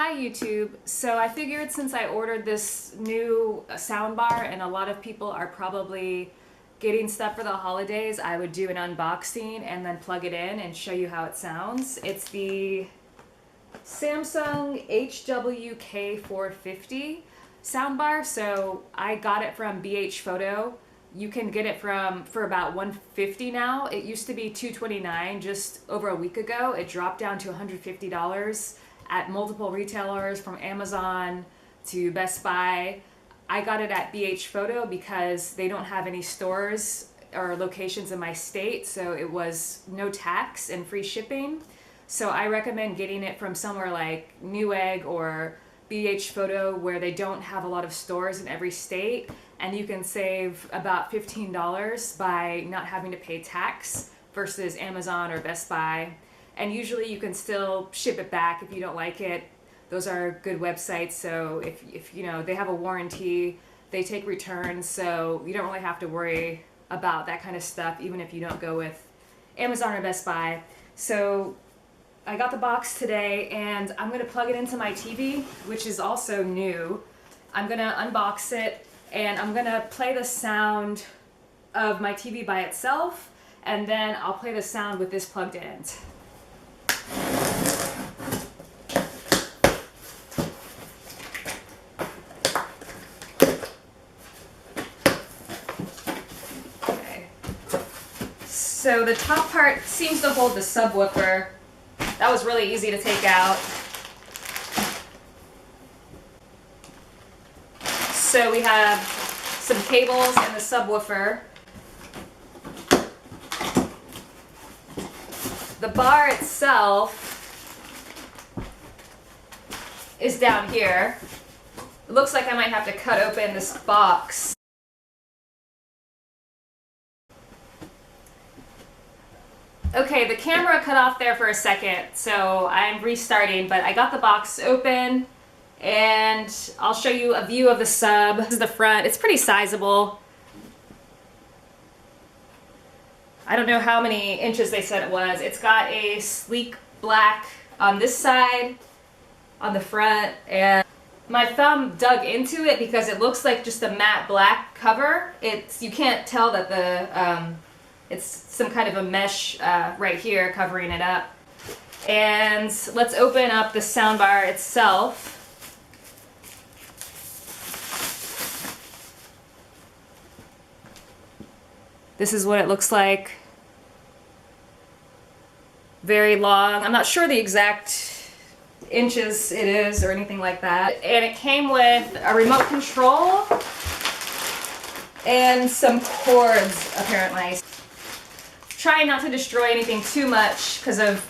Hi YouTube. So I figured since I ordered this new soundbar and a lot of people are probably getting stuff for the holidays, I would do an unboxing and then plug it in and show you how it sounds. It's the Samsung HW-K450 soundbar. So I got it from BH Photo. You can get it for about $150 now. It used to be $229 just over a week ago. It dropped down to $150 at multiple retailers, from Amazon to Best Buy. I got it at BH Photo because they don't have any stores or locations in my state, so it was no tax and free shipping. So I recommend getting it from somewhere like Newegg or BH Photo, where they don't have a lot of stores in every state, and you can save about $15 by not having to pay tax versus Amazon or Best Buy. And usually you can still ship it back if you don't like it. Those are good websites, so if you know, they have a warranty, they take returns, so you don't really have to worry about that kind of stuff even if you don't go with Amazon or Best Buy. So I got the box today and I'm gonna plug it into my TV, which is also new. I'm gonna unbox it and I'm gonna play the sound of my TV by itself, and then I'll play the sound with this plugged in. So the top part seems to hold the subwoofer. That was really easy to take out. So we have some cables and the subwoofer. The bar itself is down here. It looks like I might have to cut open this box. Okay, the camera cut off there for a second, so I'm restarting, but I got the box open and I'll show you a view of the sub. This is the front. It's pretty sizable. I don't know how many inches they said it was. It's got a sleek black on this side, on the front, and my thumb dug into it because it looks like just a matte black cover. You can't tell that it's some kind of a mesh right here covering it up. And let's open up the soundbar itself. This is what it looks like. Very long. I'm not sure the exact inches it is or anything like that. And it came with a remote control and some cords, apparently. Trying not to destroy anything too much because of,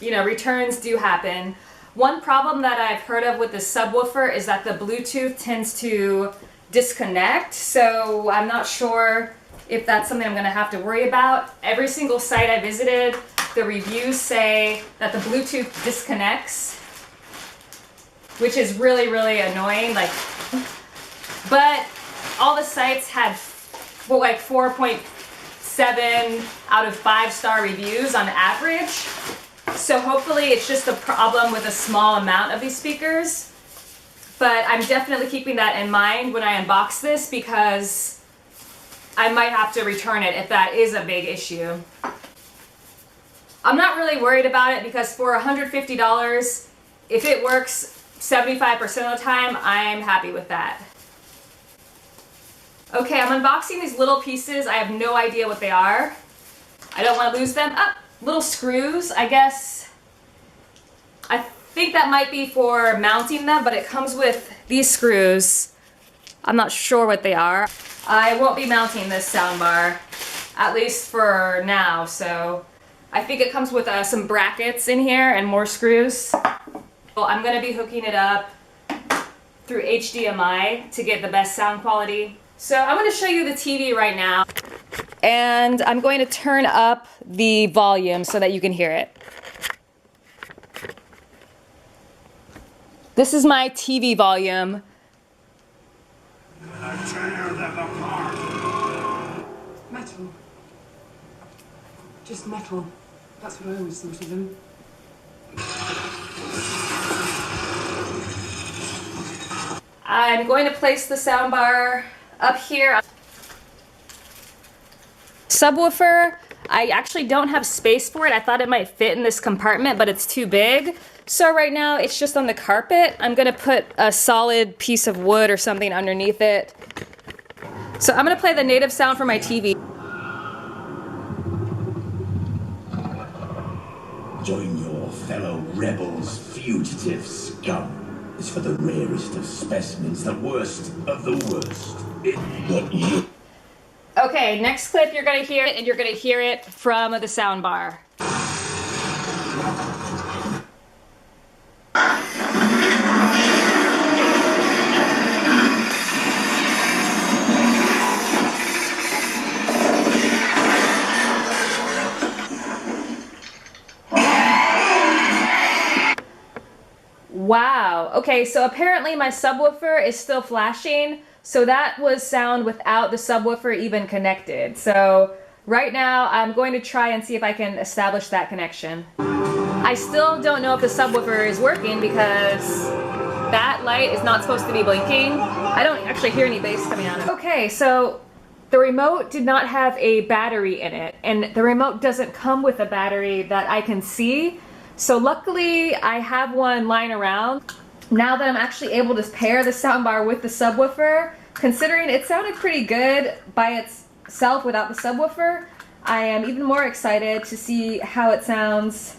you know, returns do happen. One problem that I've heard of with the subwoofer is that the Bluetooth tends to disconnect, so I'm not sure if that's something I'm going to have to worry about. Every single site I visited, the reviews say that the Bluetooth disconnects, which is really, really annoying. But all the sites had like 4.7 out of 5-star reviews on average. So hopefully it's just a problem with a small amount of these speakers. But I'm definitely keeping that in mind when I unbox this, because I might have to return it if that is a big issue. I'm not really worried about it because for $150, if it works 75% of the time, I'm happy with that. Okay, I'm unboxing these little pieces. I have no idea what they are. I don't want to lose them. Little screws, I guess. I think that might be for mounting them, but it comes with these screws. I'm not sure what they are. I won't be mounting this soundbar, at least for now, so I think it comes with some brackets in here and more screws. Well, I'm going to be hooking it up through HDMI to get the best sound quality. So I'm going to show you the TV right now, and I'm going to turn up the volume so that you can hear it. This is my TV volume. Metal. Just metal. That's what I always thought of them. I'm going to place the soundbar up here. Subwoofer, I actually don't have space for it. I thought it might fit in this compartment, but it's too big. So right now it's just on the carpet. I'm gonna put a solid piece of wood or something underneath it. So I'm gonna play the native sound from my TV. Join your fellow rebels, fugitive scum. It's for the rarest of specimens, the worst of the worst. But you... Okay, next clip you're gonna hear it, and you're gonna hear it from the soundbar. Wow, okay, so apparently my subwoofer is still flashing, so that was sound without the subwoofer even connected. So right now I'm going to try and see if I can establish that connection. I still don't know if the subwoofer is working because that light is not supposed to be blinking. I don't actually hear any bass coming out of it. Okay, so the remote did not have a battery in it, and the remote doesn't come with a battery that I can see. So luckily I have one lying around. Now that I'm actually able to pair the soundbar with the subwoofer, considering it sounded pretty good by itself without the subwoofer, I am even more excited to see how it sounds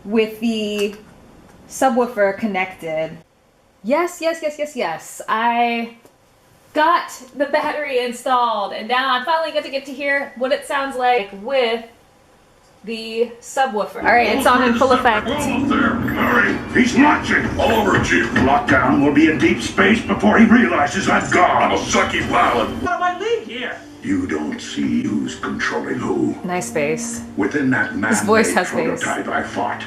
with the subwoofer connected. Yes, I got the battery installed, and now I'm finally going to get to hear what it sounds like with the subwoofer. All right, it's on in full effect. Hold there, hurry. He's launching. All over, Chief. Lockdown will be in deep space before he realizes I'm gone. I'm a sucky pilot. What am I leave here? You don't see who's controlling who. Nice bass. Within that His voice man-made has bass. prototype I fought,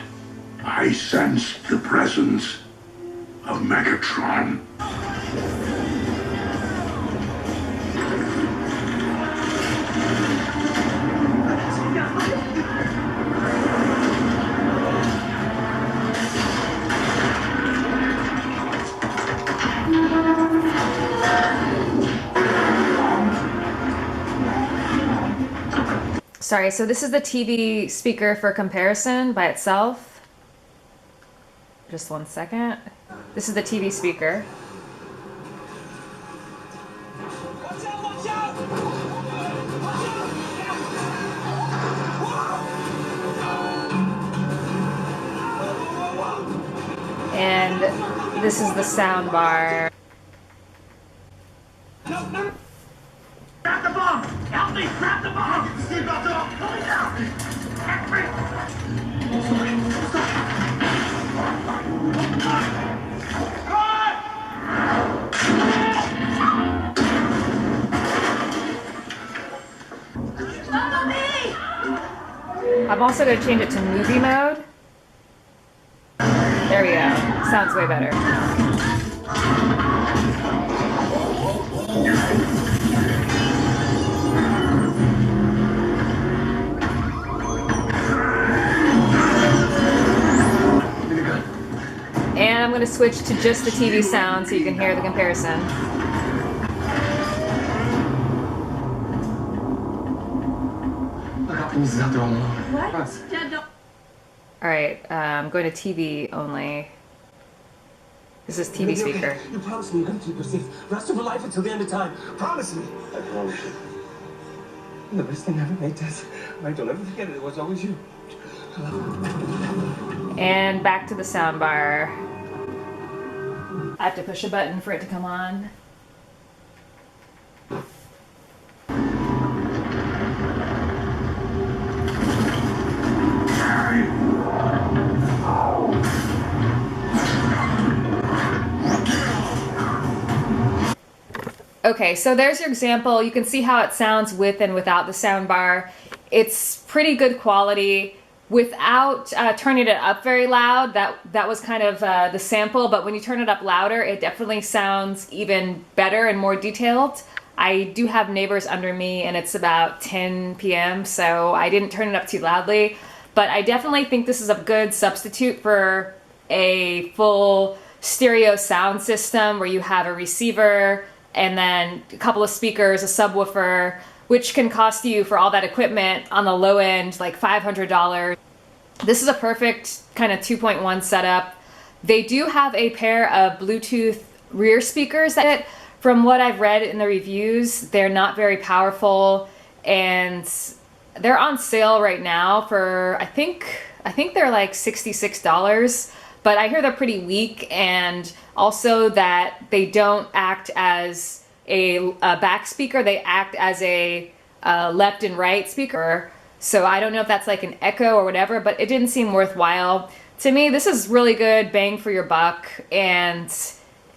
I sensed the presence of Megatron. Sorry, so this is the TV speaker for comparison by itself. Just one second. This is the TV speaker. Watch out, watch out! And this is the sound bar. Grab the bomb! Help me! Grab the bomb! Stay back up! Pull me down! Help I'm also going to change it to movie mode. There we go. Sounds way better. And I'm going to switch to just the TV sound so you can hear the comparison. Alright, I'm going to TV only. This is TV speaker. Okay. You promise me you're going to keep her safe the rest of her life until the end of time. Promise me. I promise you. The best thing I ever made, Tess. Right, don't ever forget it. It was always you. And back to the soundbar. I have to push a button for it to come on. Okay, so there's your example. You can see how it sounds with and without the soundbar. It's pretty good quality. Without turning it up very loud, that was kind of the sample, but when you turn it up louder, it definitely sounds even better and more detailed. I do have neighbors under me, and it's about 10 p.m., so I didn't turn it up too loudly, but I definitely think this is a good substitute for a full stereo sound system where you have a receiver and then a couple of speakers, a subwoofer, which can cost you for all that equipment on the low end like $500. This is a perfect kind of 2.1 setup. They do have a pair of Bluetooth rear speakers that, from what I've read in the reviews, they're not very powerful, and they're on sale right now for I think they're like $66, but I hear they're pretty weak, and also that they don't act as a back speaker, they act as a left and right speaker. So I don't know if that's like an echo or whatever, but it didn't seem worthwhile. To me, this is really good bang for your buck, and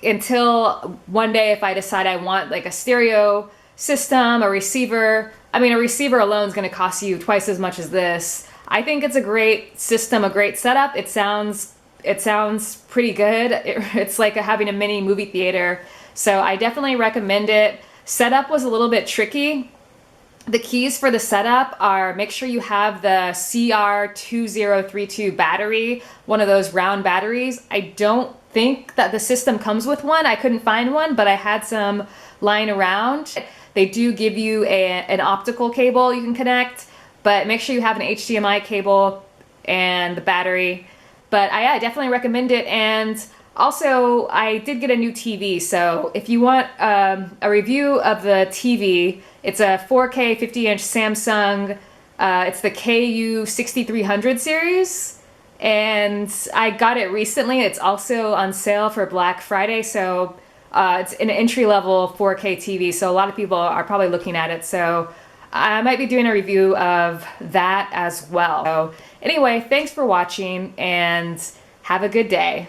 until one day if I decide I want like a stereo system, a receiver, I mean a receiver alone is going to cost you twice as much as this. I think it's a great system, a great setup. It sounds pretty good. It's like having a mini movie theater. So I definitely recommend it. Setup was a little bit tricky. The keys for the setup are, make sure you have the CR2032 battery, one of those round batteries. I don't think that the system comes with one. I couldn't find one, but I had some lying around. They do give you an optical cable you can connect, but make sure you have an HDMI cable and the battery. But I definitely recommend it. And also, I did get a new TV, so if you want a review of the TV, it's a 4K 50-inch Samsung. It's the KU6300 series, and I got it recently. It's also on sale for Black Friday, so it's an entry-level 4K TV, so a lot of people are probably looking at it, so I might be doing a review of that as well. So anyway, thanks for watching, and have a good day.